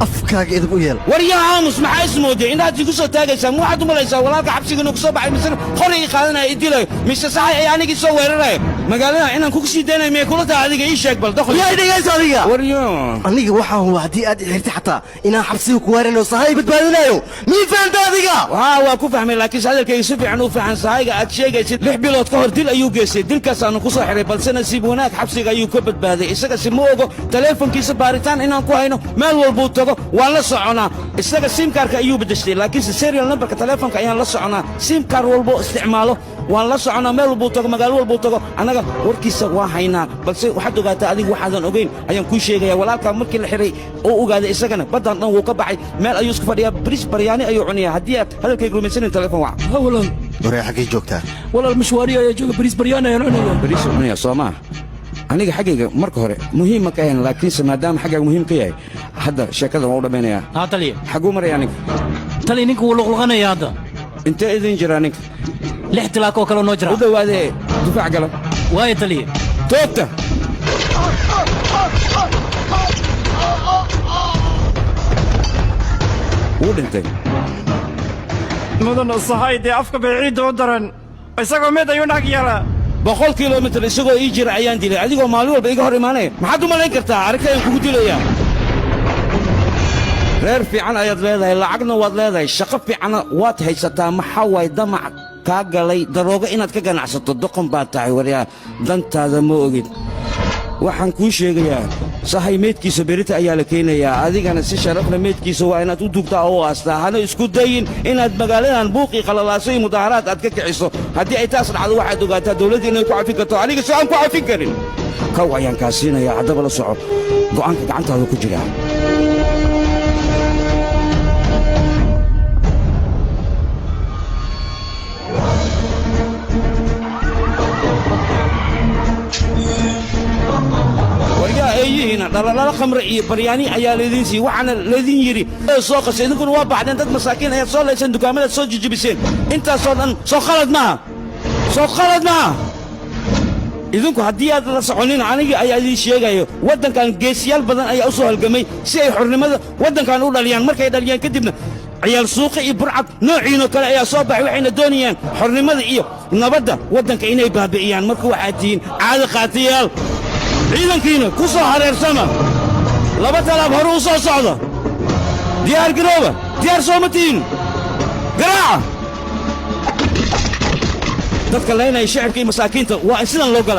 afkaaga idib u yeel waryaa aamus maxaa ismooday inaad igu soo taagaysaa ma waxaad u malaysaa walaalka xabsiga inuu kusoo baxay mise qori ii qaadanaya ii dilayo mise saxay ayaa anigii soo weeraraya magaalada inaan kugu sii daynayo miyay kula tahay adiga ii sheeg bal dakhli yaa dhegayso adiga waryaa aniga waxaan huwa haddii aad xirtay xataa inaan xabsiga ku waarinayo sahay badbaadinayo mii fahamta adiga waa ku fahmay laakiin hadalkayga si fiican u fahan sahayga aad sheegaysid 6 bilood ka hor dil ayuu geystay dilkaas aanu ku soo xiray balse nasiib wanaag xabsiga ayuu ka badbaaday isaga si ma ogo taleefankiisa baaritaan inaan ku hayno meel walbuu tago waan la soconaa isaga simkaarka ayuu bedeshtay laakiinse serial numberka taleefanka ayaan la soconaa simkaar walbo isticmaalo waan la soconaa meel walbuu tago magaalo walbuu tago annaga warkiisa waa haynaa balse waxaad ogaataa adigu waxaadan ogayn ayaan kuu sheegaya walaalkaa markii la xiray oo ogaaday isagana baddan dhan wuu ka baxay meel ayuu isku fadhiyaa bris baryaani ayuu cunaya haddii aad hadalkayga rumaysanin taleefon wac walaal waree xaggay joogtaa walaal mashwaari ayaa jooga bris baryaani ayaan cunaya bris cunaya soo maa aniga xaggayga marka hore muhiim ma ka ahayn laakiinse maadaama xaggaaga muhiim ka yahay hadda sheekada waan u dhammaynayaa taliya xagguu maraya ninka taliya ninka wuu luqluqanaya hadda intee idin jiraa ninka 6 tilaakoo kale noo jira u dhowaadee difaac gala waayo taliya toogta wuu dhintay mudan sahaydee afka bay ciidda u daran isagoo mid ayuu nag yeelaa 100 kilomitir isagoo ii jira ayaan dilay adigoo maalin walba iga hor imaanaya maxaad u malayn kartaa aragta ayaan kugu dilayaa reer fiican ayaad leedahay lacagna waad leedahay shaqo fiicanna waad haysataa maxaa waay damac kaa galay daroogo inaad ka ganacsato doqon baad tahay waryaa dantaada ma ogid waxaan kuu sheegayaa sahay meydkiisa berita ayaa la keenayaa adigana si sharafna meydkiisa waa inaad u dugtaa oo aastaa hana isku dayin inaad magaaladan buuqii qalalaaso iyo mudaharaad aad ka kiciso haddii ay taas dhacdo waxaad ogaataa dawladda inay ku cafin karto aniga si aan ku cafin karin kow ayaan kaa siinayaa haddaba la soco go'aanka gacantaada ku jira eeyihiina dhalalaala khamre iyo baryaani ayaa laydin siiyey waxaana laydin yidhi soo qasay idinkuna waa baxdeen dad masaakiin ayaad soo layseen dukaamadaad soo jijibiseen intaasoo dhan soo khalad maaha idinku haddii aad la soconin anigii ayaa idiin sheegayo waddankan geesiyaal badan ayaa u soo halgamay si ay xornimada waddankan u dhaliyaan markay dhaliyaan kadibna ciyaal suuqi iyo burcad noociinoo kale ayaa soo baxay waxayna doonayaan xornimada iyo nabadda waddanka inay baabi'iyaan marka waxaad tihiin caado qaatiyaal ciidankiina ku soo hareersama 2 talaab hore u soo socda diyaar garooba diyaar sooma tihiin garaaca dadka laynaya shacabka iyo masaakiinta waa in sidan loo galaa